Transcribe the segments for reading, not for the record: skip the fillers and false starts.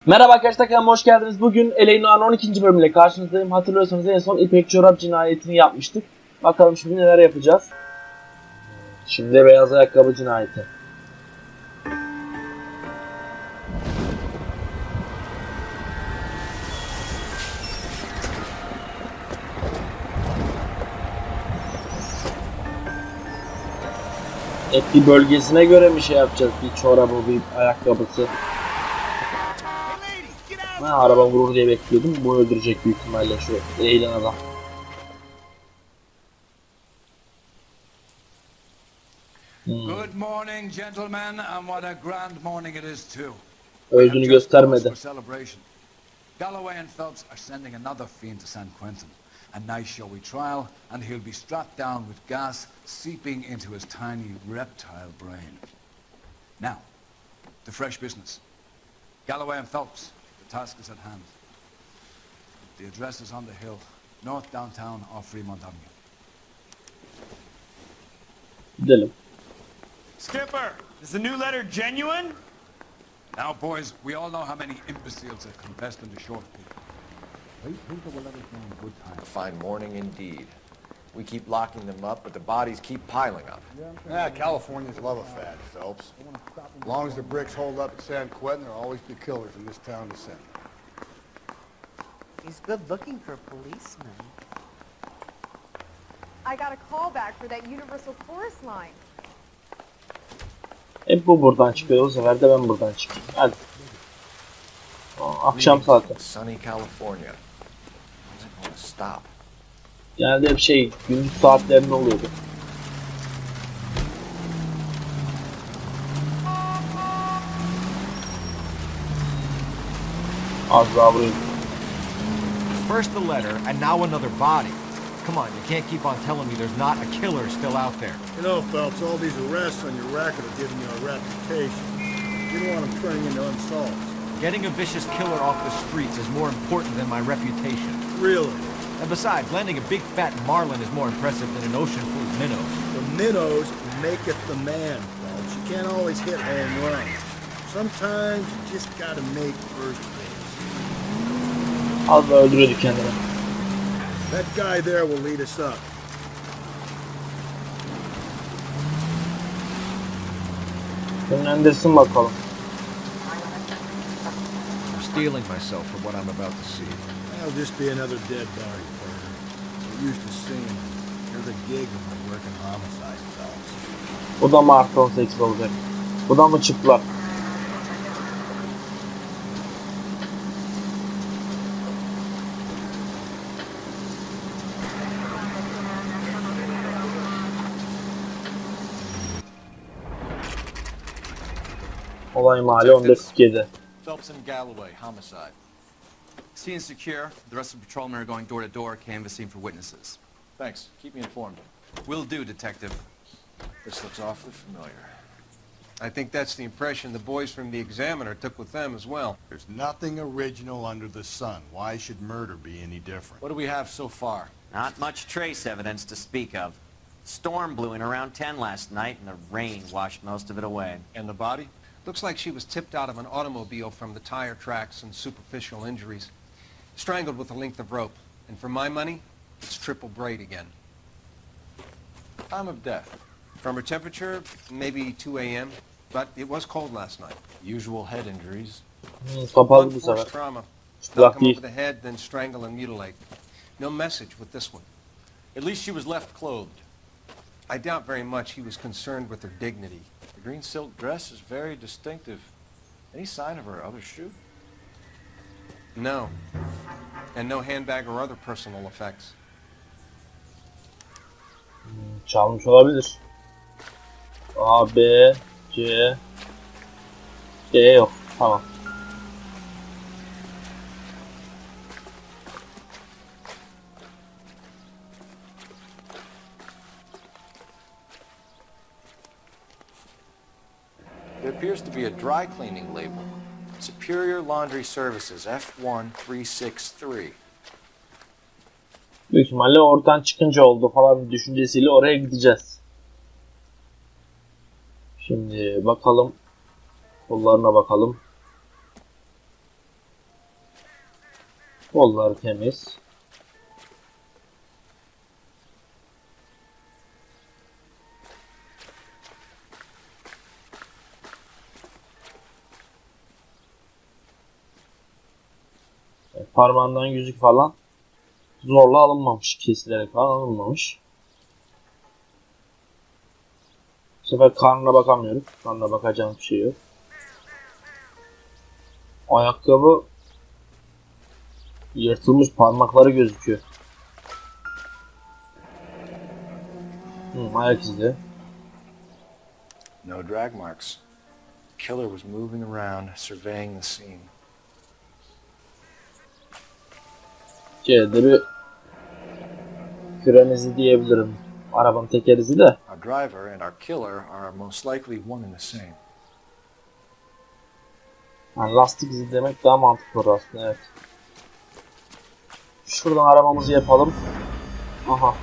Merhaba arkadaşlar, kanalıma hoş geldiniz. Bugün L.A.'nın 12. bölümüyle karşınızdayım. Hatırlıyorsanız en son İpek çorap cinayetini yapmıştık. Bakalım şimdi neler yapacağız. Şimdi beyaz ayakkabı cinayeti. Bir bölgesine göre mi şey yapacağız? Bir çorabı, bir ayakkabısı. Araba vurur diye bekliyordum. Bu öldürecek büyük ihtimalle şu eğlen adam. Good morning, gentlemen, and what a grand morning it is too. Öldüğünü göstermedi. Galloway and Phelps are sending another fiend to San Quentin. A nice showy trial, and he'll be strapped down with gas seeping into his tiny reptile brain. Now, the fresh business. Galloway and Phelps, the task is at hand. The address is on the hill, north downtown off Fremont Avenue. Gidelim. Skipper, is the new letter genuine? Now, boys, we all know how many imbeciles have confessed in the short period. People will let us know in good time. A fine morning indeed. We keep locking them up, but the bodies keep piling up. Yeah, Californians love a fad, Phelps. As long as the bricks hold up at San Quentin, there'll always be killers in this town to send. He's good looking for a policeman. I got a call back for that Universal Chorus line. Hep bu buradan çıkıyor. O sefer de ben buradan çıkıyorum. Hadi. Akşam saati. Sunny California. When's it gonna stop? Genelde hep şey gündüz saatlerinde oluyordu. Az daha buraya. First the letter, and now another body. Come on, you can't keep on telling me there's not a killer still out there. You know, Phelps, all these arrests on your record are giving you a reputation. You don't want them turning into unsolved. Getting a vicious killer off the streets is more important than my reputation. Really? And besides, landing a big fat marlin is more impressive than an ocean full of minnows. The minnows make it the man, Phelps. You can't always hit home runs. Sometimes you just gotta make first base. Az daha öldürüyordu kendini. That guy there will lead us up. Yönlendirsin bakalım. I'm steeling myself for what I'm about to see. That'll just be another dead body, partner. We're used to seeing them. You're the gig when we're working homicide, Phelps. Bu da mı artı 18 olacak? Bu da mı çıplak? Olay mahalli 14.47. Phelps and Galloway, homicide. Scene is secure. The rest of the patrolmen are going door to door, canvassing for witnesses. Thanks. Keep me informed. Will do, Detective. This looks awfully familiar. I think that's the impression the boys from the Examiner took with them as well. There's nothing original under the sun. Why should murder be any different? What do we have so far? Not much trace evidence to speak of. Storm blew in around 10 last night, and the rain washed most of it away. And the body? Looks like she was tipped out of an automobile from the tire tracks and superficial injuries. Strangled with a length of rope. And for my money, it's triple braid again. Time of death? From her temperature, maybe 2 a.m., but it was cold last night. Usual head injuries. Kapalı bu Blunt force sefer. trauma. Knock Çıplak him over değil. the head, then strangle and mutilate. No message with this one. At least she was left clothed. I doubt very much he was concerned with her dignity. The green silk dress is very distinctive. Any sign of her other shoe? No. And no handbag or other personal effects. Çalmış olabilir. A, B, C, D yok. Tamam. There appears to be a dry cleaning label. Superior Laundry Services, F1363. Büyük ihtimalle oradan çıkınca oldu falan düşüncesiyle oraya gideceğiz. Şimdi bakalım. Kollarına bakalım. Kolları temiz. Parmağından yüzük falan zorla alınmamış, kesilerek falan alınmamış. Bu sefer karnına bakamıyoruz. Karnına bakacağım bir şey yok. Ayakkabı yırtılmış, parmakları gözüküyor. Ayak izi. No drag marks. Killer was moving around, surveying the scene. C'de bir fren izi diyebilirim. Arabanın teker izi de. Our driver and our killer are most likely one and the same. Yani lastik izi demek daha mantıklı olur aslında, evet. Şuradan aramamızı yapalım. Aha.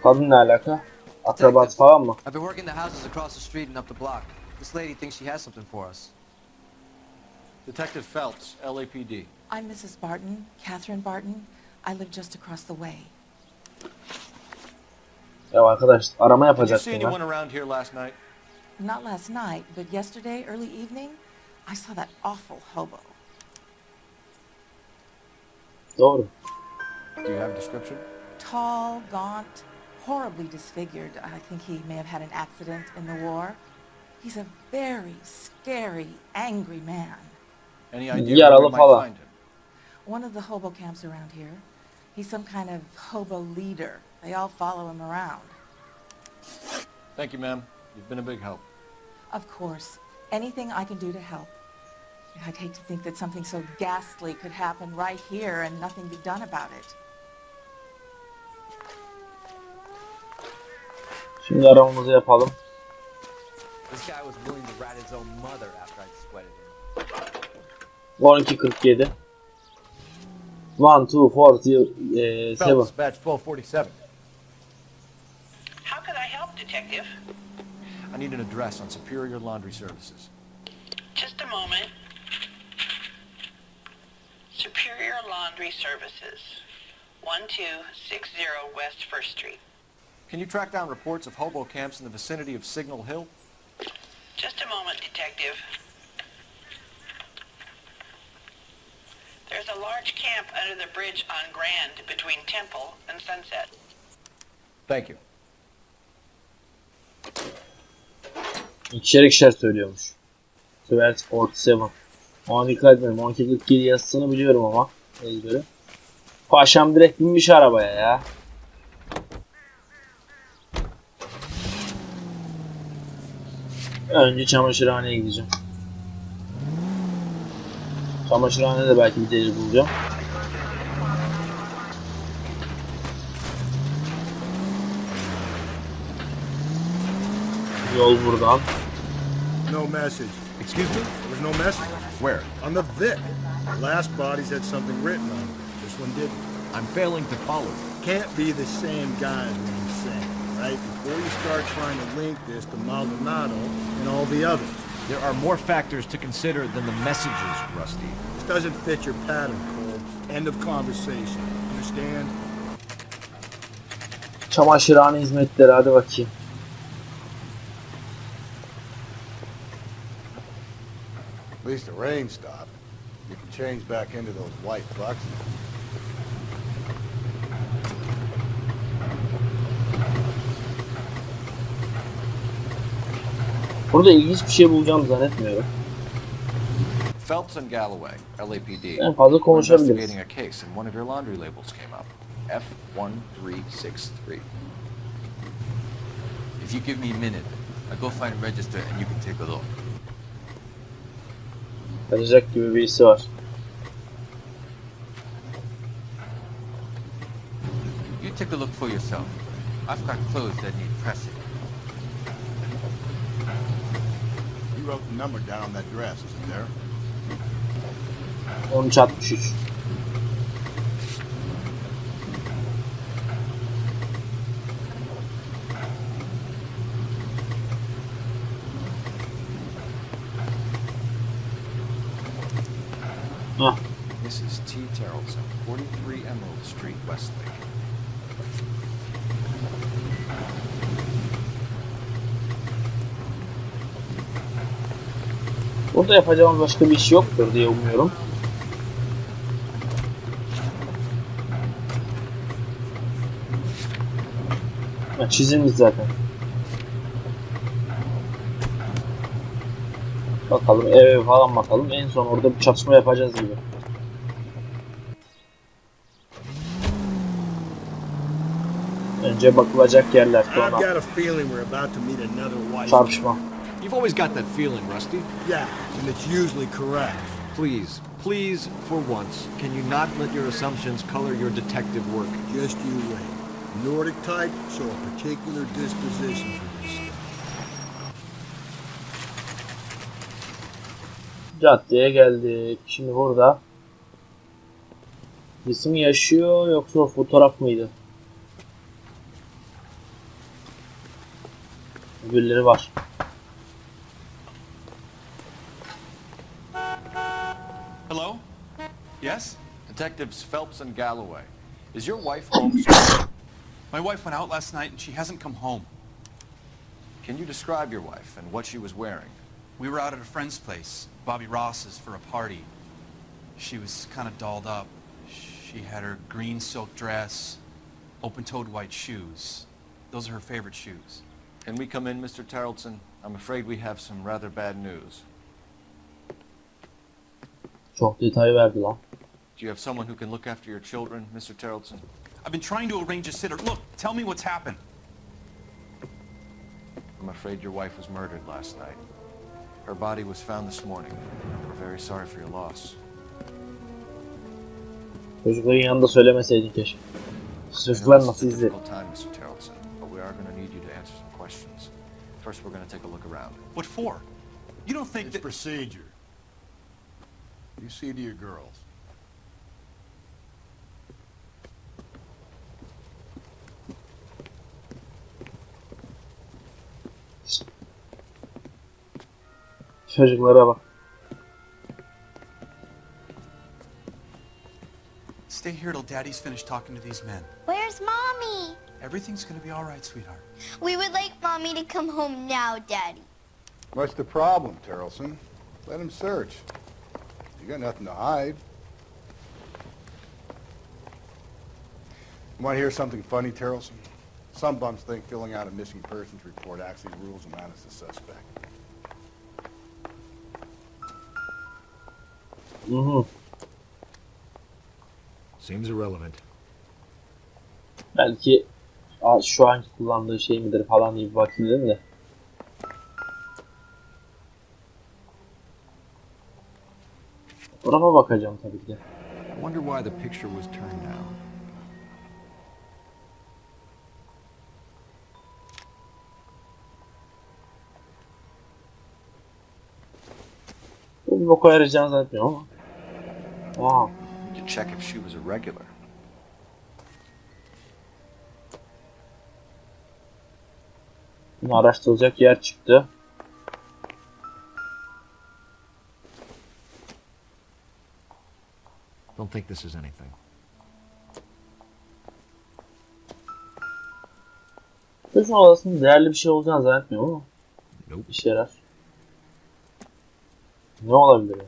Kadın ne alaka? Akrabat falan mı? I've been working the houses across the street and up the block. This lady thinks she has something for us. Detective Phelps, LAPD. I'm Mrs. Barton, Catherine Barton. I live just across the way. Ya arkadaş, arama Did you yapacaktım see ben. anyone around here last night? Not last night, but yesterday, early evening, I saw that awful hobo. Doğru. Do you have a description? Tall, gaunt, horribly disfigured. I think he may have had an accident in the war. He's a very scary, angry man. Any idea Yaralı where we might falan. find him? One of the hobo camps around here. He's some kind of hobo leader. They all follow him around. Thank you, ma'am. You've been a big help. Of course, anything I can do to help. I'd hate to think that something so ghastly could happen right here and nothing be done about it. Şimdi aramamızı yapalım. This guy was willing to rat his own mother after I'd sweated him. 12.47. 1, 2, 4, 7. Phelps, badge 1247. How could I help, Detective? I need an address on Superior Laundry Services. Just a moment. Superior Laundry Services, 1260 West 1st Street. Can you track down reports of hobo camps in the vicinity of Signal Hill? Just a moment, Detective. There's a large camp under the bridge on Grand between Temple and Sunset. Thank you. İkişer ikişer söylüyormuş. 12.47. Ona dikkat etmedim. 12.47 yazısını biliyorum ama. Ezberi. Paşam direkt binmiş arabaya ya. Önce çamaşırhaneye gideceğim. Çamaşırhanede de belki bir deli bulacağım. Yol buradan. No message. Excuse me? There was no message. Where? On the Vic. The last bodies had something written on them. This one didn't. I'm failing to follow you. Can't be the same guy as what I'm saying, right? Before you start trying to link this to Maldonado and all the others. There are more factors to consider than the messages, Rusty. This doesn't fit your pattern, Cole. End of conversation. Understand? Çamaşırhane hizmetleri, hadi bakayım. At least the rain stopped. You can change back into those white bucks. Burada ilginç bir şey bulacağım zannetmiyorum. Phelps and Galloway, LAPD. En fazla We're konuşabiliriz. investigating a case and one of your laundry labels came up. F1363. If you give me a minute, I'll go find a register and you can take a look. Kaçacak gibi birisi var. You take a look for yourself. I've got clothes that need pressing. You wrote the number down on that dress, isn't there? 13.63. Hah. Mrs. T. Terrellson, 43 Emerald Street, Westlake. Burada yapacağımız başka bir iş yoktur diye umuyorum. Ha, çizilmiş zaten. Bakalım eve falan bakalım. En son orada bir çatışma yapacağız gibi. Önce bakılacak yerler, I've sonra got a feeling we're about to meet another wife. çarpışma. You've always got that feeling, Rusty. Yeah, and it's usually correct. Please, for once, can you not let your assumptions color your detective work? Just you wait. Nordic type, so a particular disposition for this stuff. Caddeye geldik. Şimdi burada isim yaşıyor yoksa o fotoğraf mıydı? Birileri var. Hello? Yes? Detectives Phelps and Galloway. Is your wife home, sir? My wife went out last night and she hasn't come home. Can you describe your wife and what she was wearing? We were out at a friend's place, Bobby Ross's, for a party. She was kind of dolled up. She had her green silk dress, open-toed white shoes. Those are her favorite shoes. Can we come in, Mr. Terrellson? I'm afraid we have some rather bad news. Çok detay verdi lan. Do you have someone who can look after your children, Mr. Terrellson? I've been trying to arrange a sitter. Look, tell me what's happened. I'm afraid your wife was murdered last night. Her body was found this morning. We're very sorry for your loss. Çocukların yanında söylemeseydin keşke. Çocuklar nasıl izledi? Difficult time, Mr. Terrellson, but we are going to need you to answer some questions. First, we're going to take a look around. What for? You don't think It's that... procedure. You see to your girls. Çocuklara bak. Stay here till Daddy's finished talking to these men. Where's Mommy? Everything's gonna be all right, sweetheart. We would like Mommy to come home now, Daddy. What's the problem, Terrellson? Let him search. You got nothing to hide. You want to hear something funny, Terrellson? Some bums think filling out a missing persons report actually rules them out as a suspect. Seems irrelevant. Belki şu anki kullandığı şey midir falan diye bir bakayım dedim de. Fotoğrafa bakacağım tabii ki de. I wonder why the picture was turned down. Bu bir boka yarayacağını zannetmiyorum ama. Wow. To check if she was a regular. Bunu araştırılacak yer çıktı. Don't think this is anything. Çocuğun odasının değerli bir şey olacağını zannetmiyorum ama. Nope. İşe yarar. Ne olabilir yani?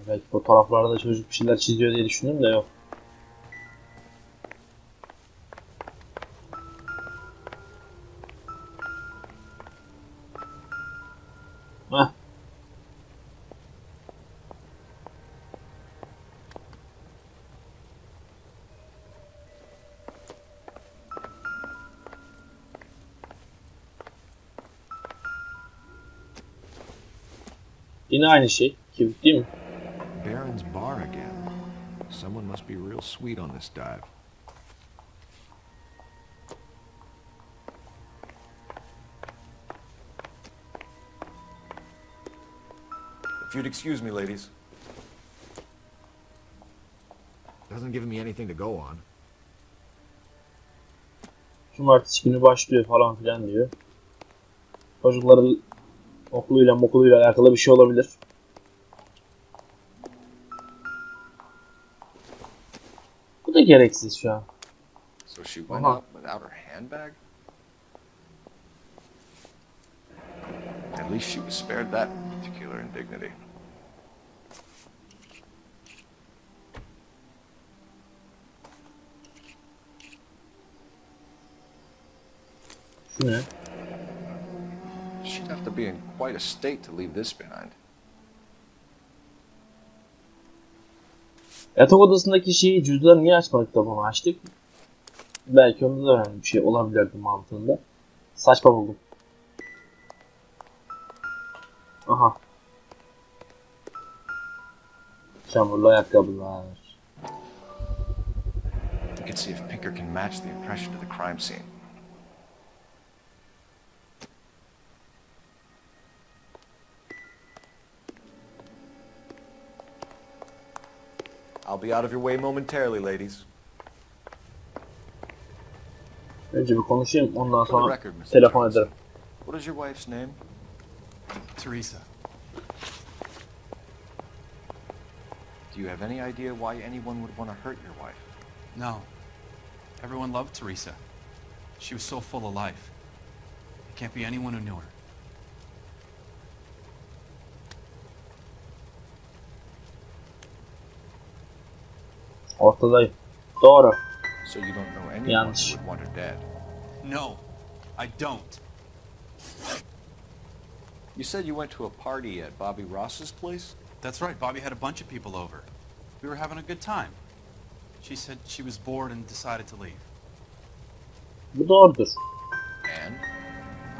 Belki fotoğraflarda çocuk bir şeyler çiziyor diye düşündüm de yok. Heh. Yine aynı şey. Kibrit değil mi? Baron's bar again. Someone must be real sweet on this dive. If you'd excuse me, ladies. Doesn't give me anything to go on. Cumartesi günü başlıyor falan filan diyor. Çocukların okuluyla alakalı bir şey olabilir. Bu da gereksiz şu an. So she went Aha. out without her handbag? At least she was spared that particular indignity. Şu ne? She'd have to be in quite a state to leave this behind. Yatak odasındaki şeyi cüzdanı niye açmadık da bunu açtık? Belki onda da önemli bir şey olabilirdi mantığında. Saçma buldum. Aha. Çamurlu ayakkabılar. You can see if Pinker can match the impression to the crime scene. I'll be out of your way momentarily, ladies. Önce bir konuşayım, ondan For the sonra record, Mr. telefon Johnson, ederim. what is your wife's name? Teresa. Do you have any idea why anyone would want to hurt your wife? No. Everyone loved Teresa. She was so full of life. It can't be anyone who knew her. Ortadayım. Doğru. So you don't know anyone Yanlış. who would want her dead? No, I don't. You said you went to a party at Bobby Ross's place? That's right, Bobby had a bunch of people over. We were having a good time. She said she was bored and decided to leave. Bu doğrudur. And?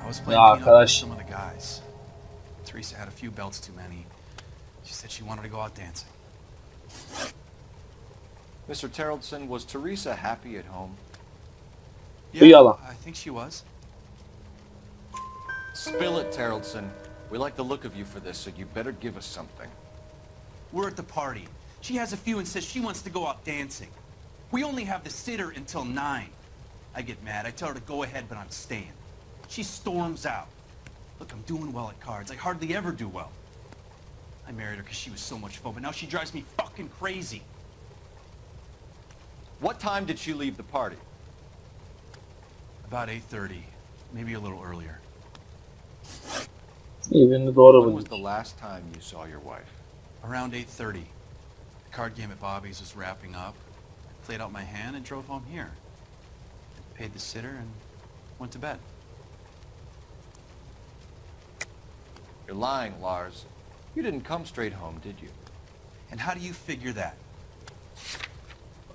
I was Ya playing pinochle with arkadaş. some of the guys. Teresa had a few belts too many. She said she wanted to go out dancing. Mr. Terrellson, was Teresa happy at home? Bu yalan. I think she was. Spill it, Terrellson. We like the look of you for this, so you better give us something. We're at the party. She has a few and says she wants to go out dancing. We only have the sitter until 9. I get mad. I tell her to go ahead, but I'm staying. She storms out. Look, I'm doing well at cards. I hardly ever do well. I married her because she was so much fun, but now she drives me fucking crazy. What time did she leave the party? About 8:30, maybe a little earlier. Birini doğru When was bulduk. the last time you saw your wife? Around 8:30. The card game at Bobby's was wrapping up. I played out my hand and drove home here. Paid the sitter and went to bed. You're lying, Lars. You didn't come straight home, did you? And how do you figure that?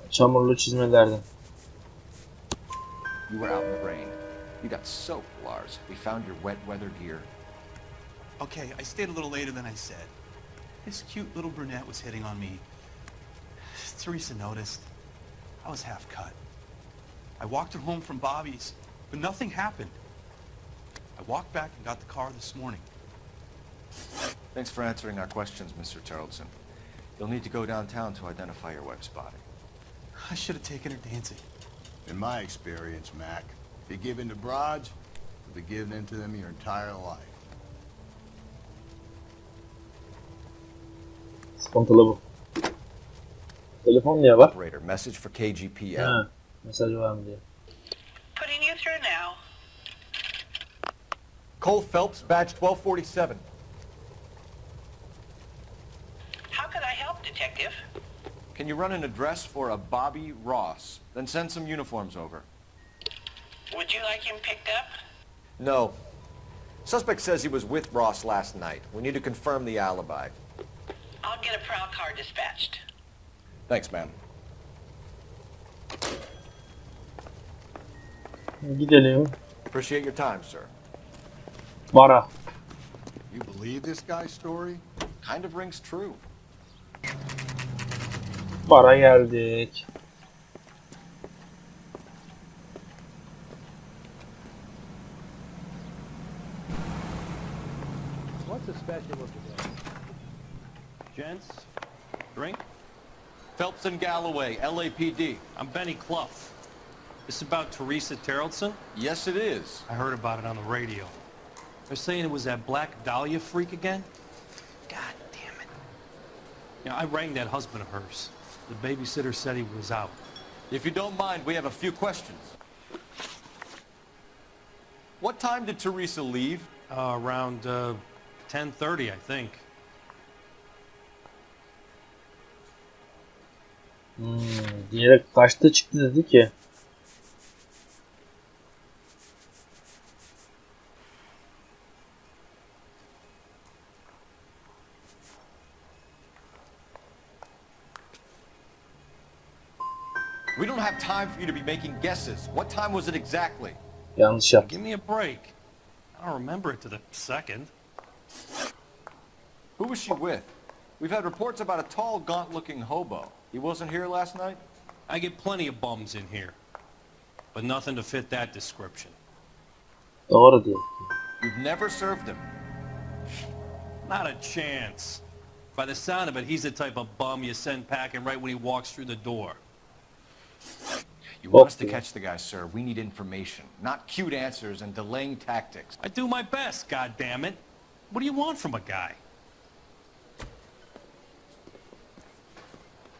Çamurlu çizmelerden. You were out in the rain. You got soaked, Lars. We found your wet weather gear. Okay, I stayed a little later than I said. This cute little brunette was hitting on me. Teresa noticed. I was half cut. I walked her home from Bobby's, but nothing happened. I walked back and got the car this morning. Thanks for answering our questions, Mr. Terrellson. You'll need to go downtown to identify your wife's body. I should have taken her dancing. In my experience, Mac, if you give in to broads, you'll be giving in to them your entire life. Sıkıntılı bu. Telefon niye var? Operator, message for KGPL. Ha, mesaj var mı diye. Putting you through now. Cole Phelps, badge 1247. How could I help, Detective? Can you run an address for a Bobby Ross? Then send some uniforms over. Would you like him picked up? No. Suspect says he was with Ross last night. We need to confirm the alibi. I'll get a prowl car dispatched. Thanks, ma'am. Gidelim. Appreciate your time, sir. Bara. You believe this guy's story? Kind of rings true. Bara geldik. What's so special with today? Gents, drink? Phelps and Galloway, LAPD. I'm Benny Clough. This about Teresa Terrellson? Yes, it is. I heard about it on the radio. They're saying it was that Black Dahlia freak again? God damn it. You know, I rang that husband of hers. The babysitter said he was out. If you don't mind, we have a few questions. What time did Teresa leave? Around 10:30, I think. Diğeri kaçta çıktı dedi ki? We don't have time for you to be making guesses. What time was it exactly? Yanlış yaptım. Give me a break. I don't remember it to the second. Who was she with? We've had reports about a tall, gaunt-looking hobo. He wasn't here last night? I get plenty of bums in here, but nothing to fit that description. Doğru diyor. You've never served him. Not a chance. By the sound of it, he's the type of bum you send packing right when he walks through the door. You want us to catch the guy, sir. We need information, not cute answers and delaying tactics. I do my best, goddammit. What do you want from a guy?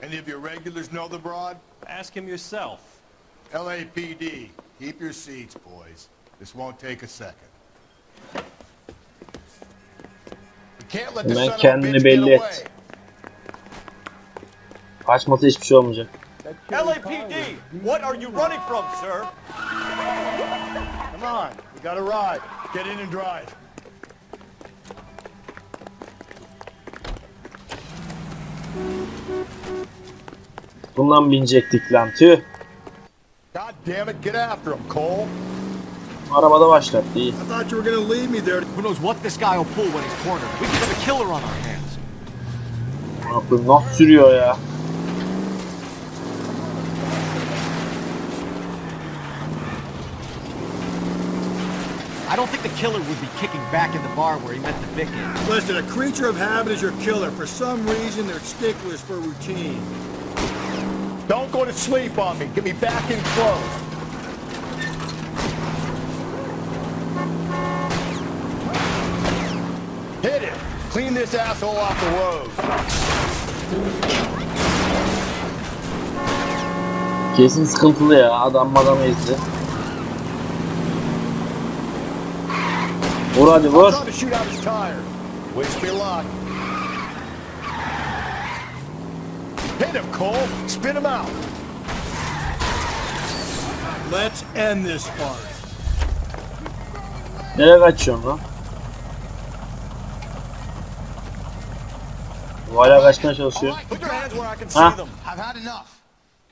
Any of your regulars know the broad? Ask him yourself. LAPD, keep your seats, boys. This won't take a second. We can't let the son Hemen of a kendini bitch belli get away. et. Kaçmasa hiçbir şey olmayacak. LAPD, what are you running from, sir? Come on, we got a ride. Get in and drive. Bundan binecektik lan tüh. God damn it, get after him, Cole. Arabada başlattı iyi. I thought you were gonna leave me there. Who knows what this guy will pull when he's cornered? We could have a killer on our hands. Nasıl sürüyor ya? I don't think the killer would be kicking back in the bar where he met the victim. Listen, a creature of habit is your killer. For some reason, they're sticklers for routine. Don't go to sleep on me. Get me back in close. Hit it. Clean this asshole off the road. Kesin sıkıntılı ya. Adam ezdi. Vur hadi vur. Trying to shoot out his tire. Wish me luck. Hit him, Cole. Spin him out. Let's end this farce. Nereye kaçıyorsun lan? Hala kaçmaya çalışıyor. Put your hands where I can see them. I've had enough.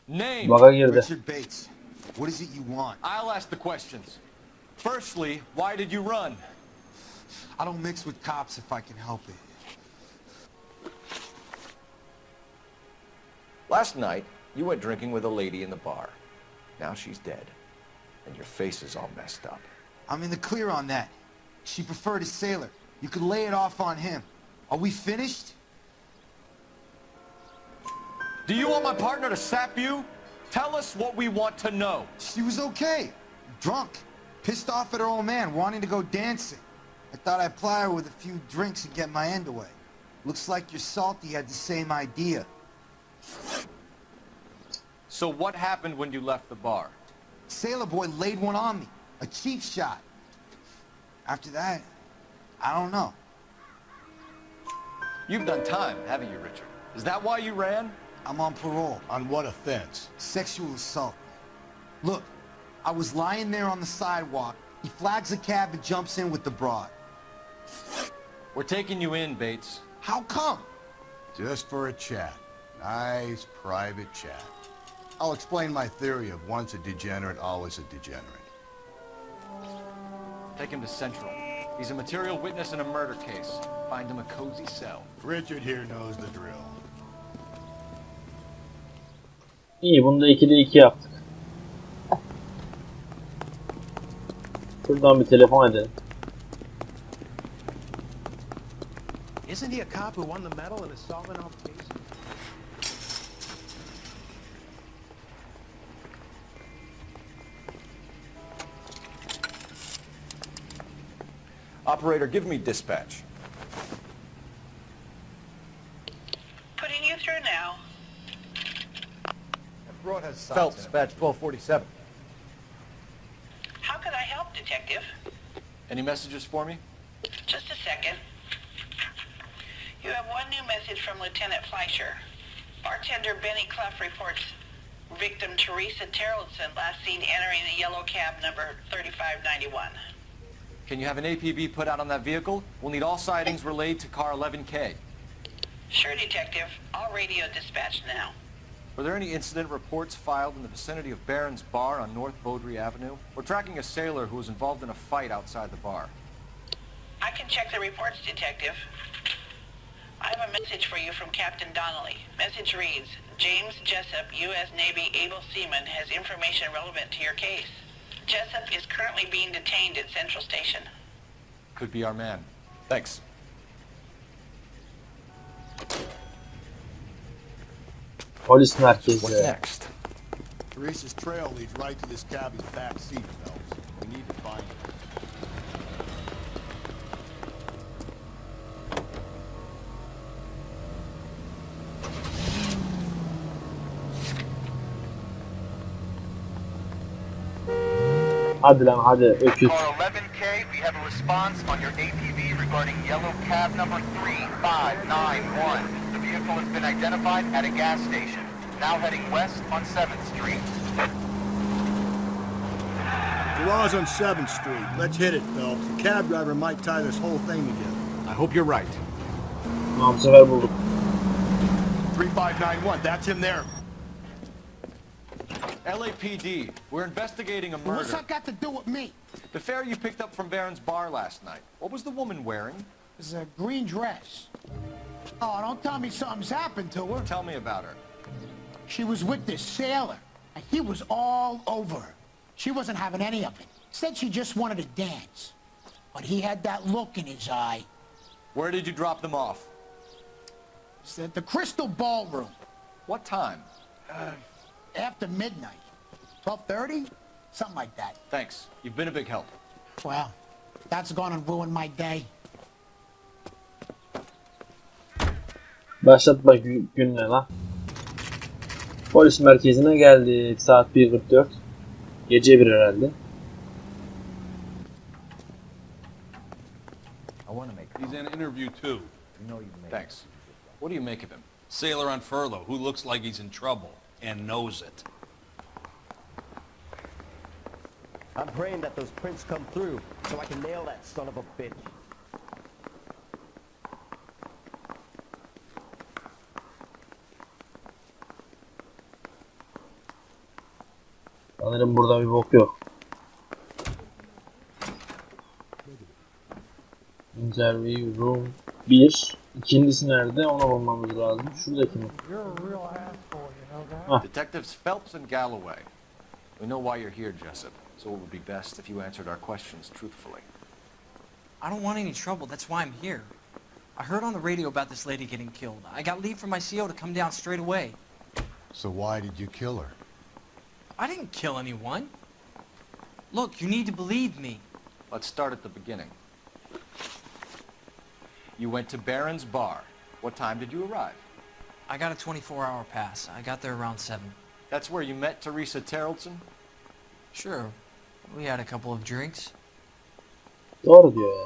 Name. Baga girdi. Richard Bates. What is it you want? I'll ask the questions. Firstly, why did you run? I don't mix with cops if I can help it. Last night, you went drinking with a lady in the bar. Now she's dead, and your face is all messed up. I'm in the clear on that. She preferred a sailor. You could lay it off on him. Are we finished? Do you want my partner to sap you? Tell us what we want to know. She was okay. Drunk. Pissed off at her old man, wanting to go dancing. I thought I'd ply her with a few drinks and get my end away. Looks like your salty had the same idea. So what happened when you left the bar? Sailor boy laid one on me. A cheap shot. After that, I don't know. You've done time, haven't you, Richard? Is that why you ran? I'm on parole. On what offense? Sexual assault. Look, I was lying there on the sidewalk. He flags a cab and jumps in with the broad. We're taking you in, Bates. How come? Just for a chat. Nice private chat. I'll explain my theory of once a degenerate, always a degenerate. Take him to Central. He's a material witness in a murder case. Find him a cozy cell. Richard here knows the drill. İyi, bunu da 2'de 2 yaptık. Şuradan bir telefon edelim. Isn't he a cop who won the medal and is solving all the cases? Operator, give me dispatch. Putting you through now. Broad has signs Phelps, in it. badge 1247. How could I help, Detective? Any messages for me? Just a second. You have one new message from Lieutenant Fleischer. Bartender Benny Clough reports victim Teresa Terrellson last seen entering the yellow cab number 3591. Can you have an APB put out on that vehicle? We'll need all sightings relayed to car 11K. Sure, Detective. I'll radio dispatch now. Were there any incident reports filed in the vicinity of Barron's Bar on North Beaudry Avenue? We're tracking a sailor who was involved in a fight outside the bar. I can check the reports, Detective. I have a message for you from Captain Donnelly. Message reads, James Jessup, U.S. Navy able seaman, has information relevant to your case. Jessup is currently being detained at Central Station. Could be our man. Thanks. Polis What merkezi. next? Teresa's trail leads right to this cabbie's back seat, Phelps. We need to find it. Hadi lan hadi öküz. Car 11K, we have a response on your APB regarding yellow cab number 3591. The vehicle has been identified at a gas station. Now heading west on 7th Street. Garage on 7th Street. Let's hit it, Phelps. The cab driver might tie this whole thing together. I hope you're right. Tamam bu sefer bulduk. 3591, that's him there. LAPD, we're investigating a What's murder. that got to do with me? The fare you picked up from Barron's Bar last night. What was the woman wearing? It's a green dress. Oh, don't tell me something's happened to her. Tell me about her. She was with this sailor, and he was all over her. She wasn't having any of it. Said she just wanted to dance. But he had that look in his eye. Where did you drop them off? It's at the Crystal Ballroom. What time? After midnight. 12:30? Something like that. Thanks. You've been a big help. Well, that's gonna ruin my day. Başlatma gününe lan. Polis merkezine geldik. Saat 1:44. Gece 1 herhalde. He's in an interview too. Thanks. What do you make of him? Sailor on furlough who looks like he's in trouble and knows it. I'm praying that those prints come through so I can nail that son of a bitch. Sanırım burada bir bok yok. Interview room 1. İkincisi nerede? Ona bulmamız lazım. Şuradaki mi? Detectives Phelps and Galloway. We know why you're here, Jessup, so it would be best if you answered our questions truthfully. I don't want any trouble. That's why I'm here. I heard on the radio about this lady getting killed. I got leave from my CO to come down straight away. So why did you kill her? I didn't kill anyone. Look, you need to believe me. Let's start at the beginning. You went to Barron's Bar. What time did you arrive? I got a 24-hour pass. I got there around 7. That's where you met Teresa Terrellson? Sure. We had a couple of drinks. Doğru diyor ya.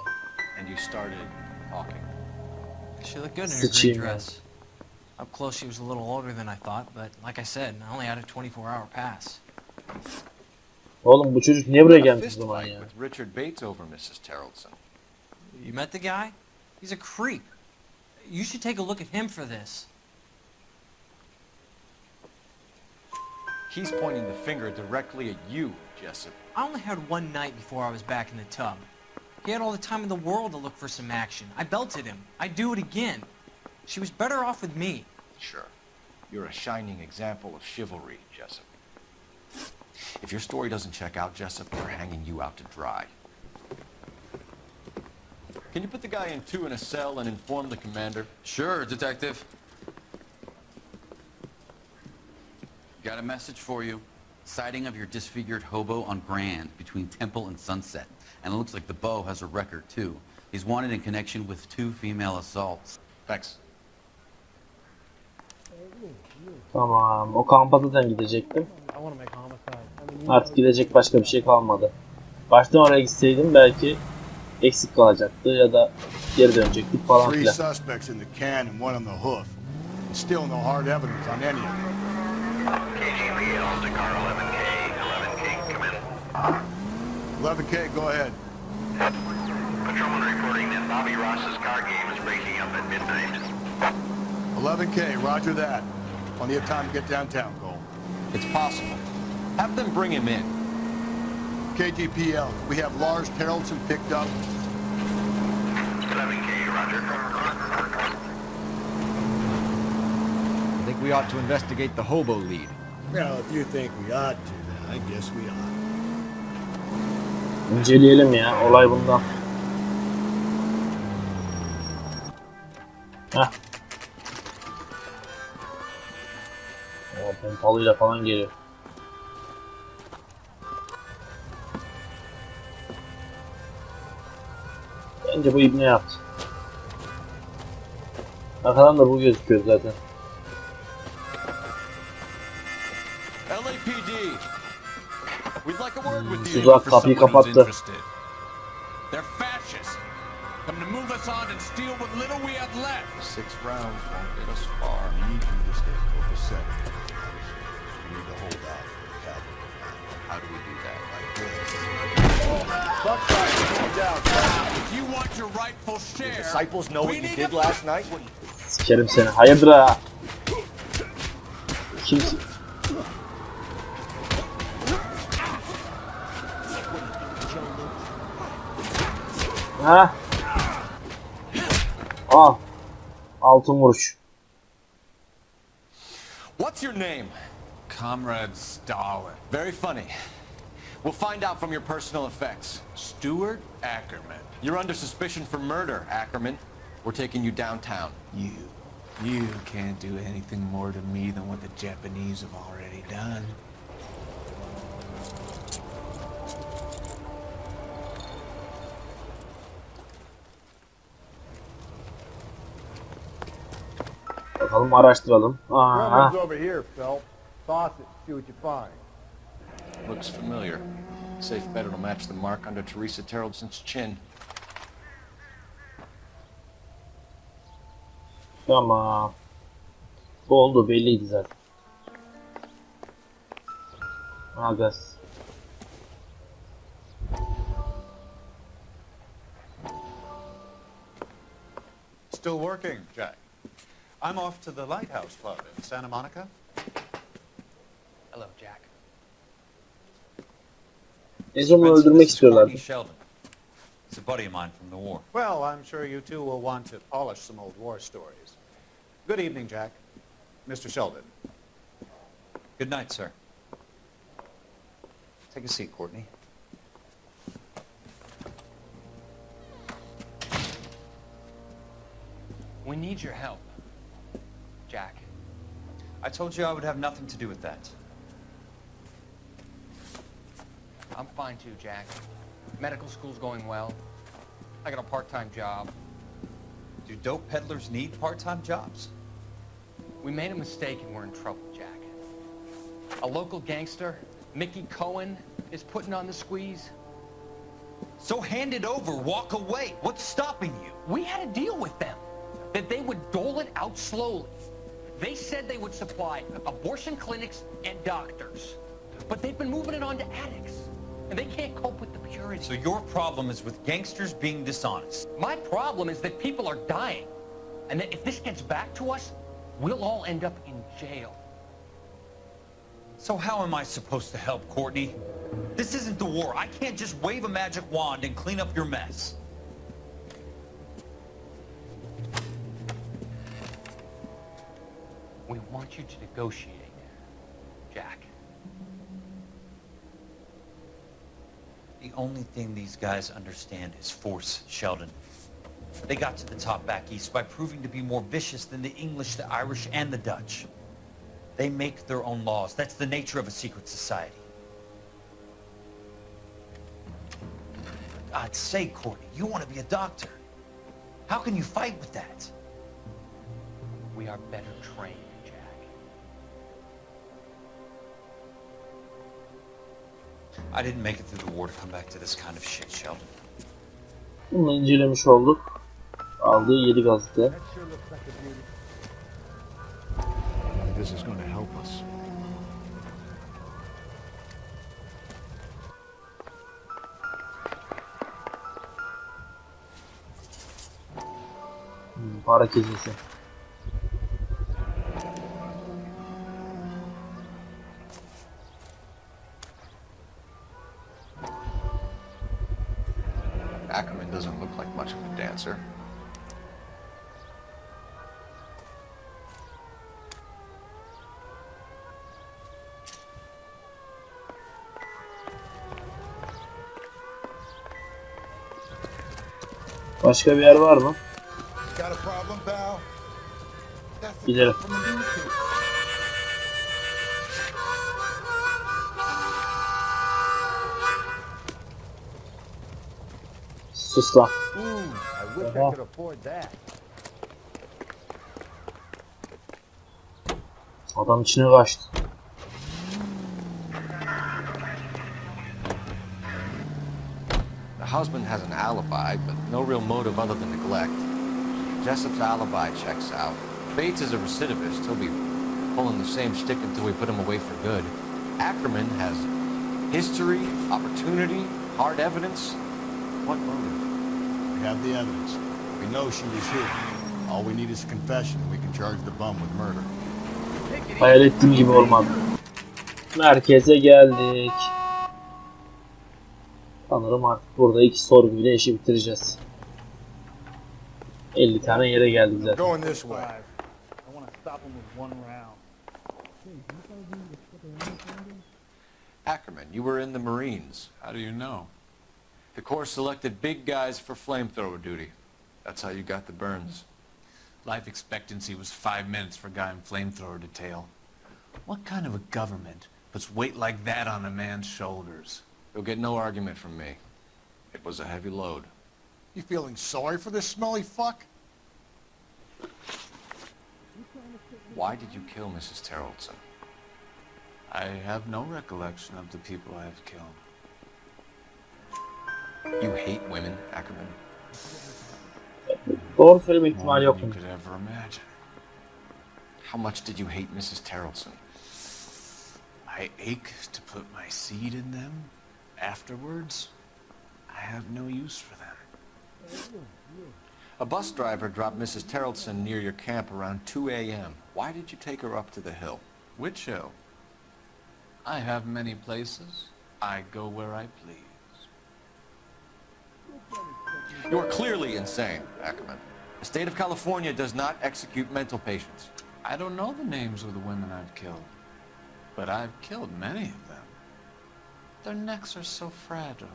And you started talking. She looked good in her green dress. Up close, she was a little older than I thought, but like I said, I only had a 24-hour pass. Oğlum bu çocuk niye buraya A gelmiş o fist zaman fight ya? with Richard Bates over Mrs. Terrellson. You met the guy? He's a creep. You should take a look at him for this. He's pointing the finger directly at you, Jessup. I only had one night before I was back in the tub. He had all the time in the world to look for some action. I belted him. I'd do it again. She was better off with me. Sure. You're a shining example of chivalry, Jessup. If your story doesn't check out, Jessup, we're hanging you out to dry. Can you put the guy in two in a cell and inform the commander? Sure, Detective. Got a message for you. Sighting of your disfigured hobo on Grand between Temple and Sunset. And it looks like the Beau has a record, too. He's wanted in connection with 2 female assaults. Thanks. Tamam. O kampa zaten gidecektim. Artık gidecek başka bir şey kalmadı. Baştan oraya gitseydim belki eksik kalacaktı ya da geri dönecektik falan 3 filan. suspects in the can and 1 on the hoof. And still no hard evidence on any of them. KGPL to car 11K. 11K, come in. 11K, go ahead. Patrolman reporting that Bobby Ross's car game is breaking up at midnight. 11K, roger that. Plenty of time to get downtown, Cole. It's possible. Have them bring him in. KGPL, we have Lars Haraldson picked up. 11K, roger. I think we ought to investigate the hobo lead. Well, if you think we ought to, then I guess we ought. İnceleyelim ya. Olay bundan. Heh. O pompalıyla falan geliyor. Bence bu ibne yaptı. Arkadan da bu gözüküyor zaten. LAPD. We'd like a word with you. Tuzak kapıyı kapattı. They're fascists. Come to move us on and steal what little we have left. 6 rounds won't get us far. We need you to stay copacetic. We need to hold out for the cavalry. How do we do that? Like this. If you want your rightful share, Disciples know what you did last night? Sikerim seni. Hayırdır ha? Kimsin? Ha? Ah. Altın vuruş. What's your name? Comrade Stalin. Very funny. We'll find out from your personal effects. Stuart Ackerman. You're under suspicion for murder, Ackerman. We're taking you downtown. You can't do anything more to me than what the Japanese have already done. Bakalım araştıralım. Aha. Grubman's over here, Phelps. Toss it, see what you find. Looks familiar. Safe bet it'll match the mark under Teresa Terreldson's chin. Tamam. Bu oldu belliydi zaten. Agaz. Still working, Jack. I'm off to the Lighthouse Club in Santa Monica. Hello, Jack. Ezon'u öldürmek istiyorlardı. Sheldon. He's a buddy of mine from the war. Well, I'm sure you two will want to polish some old war stories. Good evening, Jack. Mr. Sheldon. Good night, sir. Take a seat, Courtney. We need your help, Jack. I told you I would have nothing to do with that. I'm fine too, Jack. Medical school's going well. I got a part-time job. Do dope peddlers need part-time jobs? We made a mistake and we're in trouble, Jack. A local gangster, Mickey Cohen, is putting on the squeeze. So hand it over, walk away. What's stopping you? We had a deal with them, that they would dole it out slowly. They said they would supply abortion clinics and doctors, but they've been moving it on to addicts, and they can't cope with the purity. So your problem is with gangsters being dishonest. My problem is that people are dying, and that if this gets back to us, we'll all end up in jail. So how am I supposed to help, Courtney? This isn't the war. I can't just wave a magic wand and clean up your mess. We want you to negotiate, Jack. The only thing these guys understand is force, Sheldon. They got to the top back east by proving to be more vicious than the English, the Irish, and the Dutch. They make their own laws. That's the nature of a secret society. God's sake, Courtney, you want to be a doctor. How can you fight with that? We are better trained, Jack. I didn't make it through the war to come back to this kind of shit, Sheldon. Bunu incelemiş olduk. Aldığı 7 gazete. This is going to help us. Para kesesi. Ackerman doesn't look like much of a dancer. Başka bir yer var mı? Got a problem, pal? Gidelim. Sus lan. I wish I could afford that. Adam içine kaçtı. The husband has an alibi, but no real motive other than neglect. Jessup's alibi checks out. Bates is a recidivist. He'll be pulling the same shtick until we put him away for good. Ackerman has history, opportunity, hard evidence. What motive? We have the evidence. We know she was here. All we need is a confession. We can charge the bum with murder. Hayal ettiğim gibi olmadı. Merkeze geldik. Sanırım artık burada 2 sorguyla işi bitireceğiz. 50 tane yere geldik zaten. Going this way. I want to stop him with one round. Ackerman, you were in the Marines. How do you know? The Corps selected big guys for flamethrower duty. That's how you got the burns. Life expectancy was 5 minutes for a guy in flamethrower detail. What kind of a government puts weight like that on a man's shoulders? You'll get no argument from me. It was a heavy load. You feeling sorry for this smelly fuck? Why did you kill Mrs. Terrellson? I have no recollection of the people I have killed. You hate women, Ackerman? Doğru söyleme ihtimali yok mu? You could ever imagine. How much did you hate Mrs. Terrellson? I ache to put my seed in them. Afterwards, I have no use for them. A bus driver dropped Mrs. Terrellson near your camp around 2 a.m. Why did you take her up to the hill? Which hill? I have many places. I go where I please. You are clearly insane, Ackerman. The state of California does not execute mental patients. I don't know the names of the women I've killed, but I've killed many of them. Their necks are so fragile.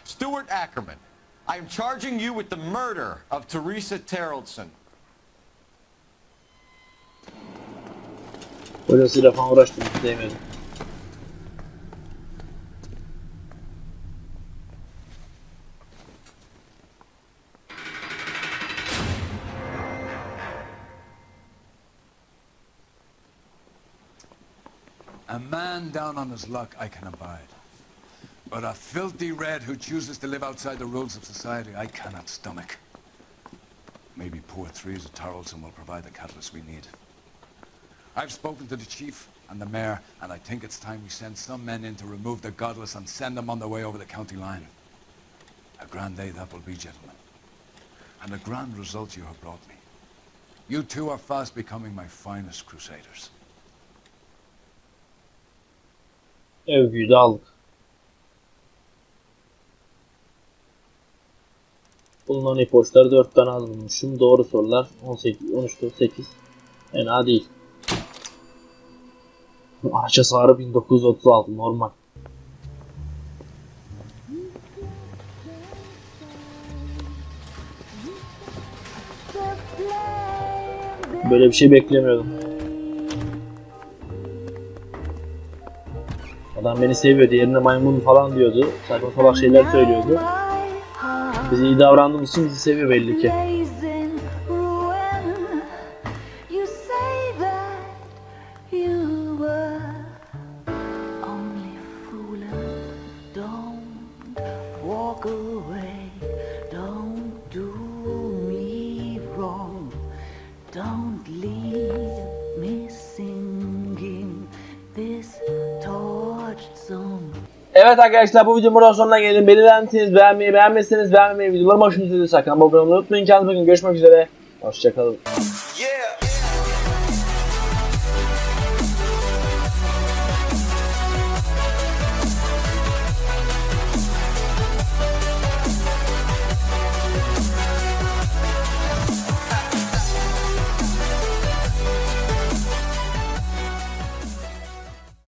Stuart Ackerman, I am charging you with the murder of Teresa Terrellson. Hocasıyla falan uğraştım, değmedi. A man down on his luck I can abide. But a filthy red who chooses to live outside the rules of society I cannot stomach. Maybe poor Teresa Terrellson will provide the catalyst we need. I've spoken to the chief and the mayor, and I think it's time we send some men in to remove the godless and send them on their way over the county line. A grand day that will be, gentlemen. And a grand result you have brought me. You two are fast becoming my finest crusaders. Övgüyü de aldık. Bulunan ipuçları 4 tane az bulmuşum. Doğru sorular 18, 13, 8. Fena değil. Araç hasarı 1936 normal. Böyle bir şey beklemiyordum. Adam beni seviyor, diğerine maymun falan diyordu. Saçma salak şeyler söylüyordu. Biz iyi davrandığımız için bizi seviyor belli ki. Evet arkadaşlar, bu videonun buradan sonuna gelin. Beğenirsiniz, beğenmeyi, videolarımı hoşunuza gidiyorsa kanalıma abone olmayı unutmayın. Kendinize bakın, görüşmek üzere. Hoşçakalın.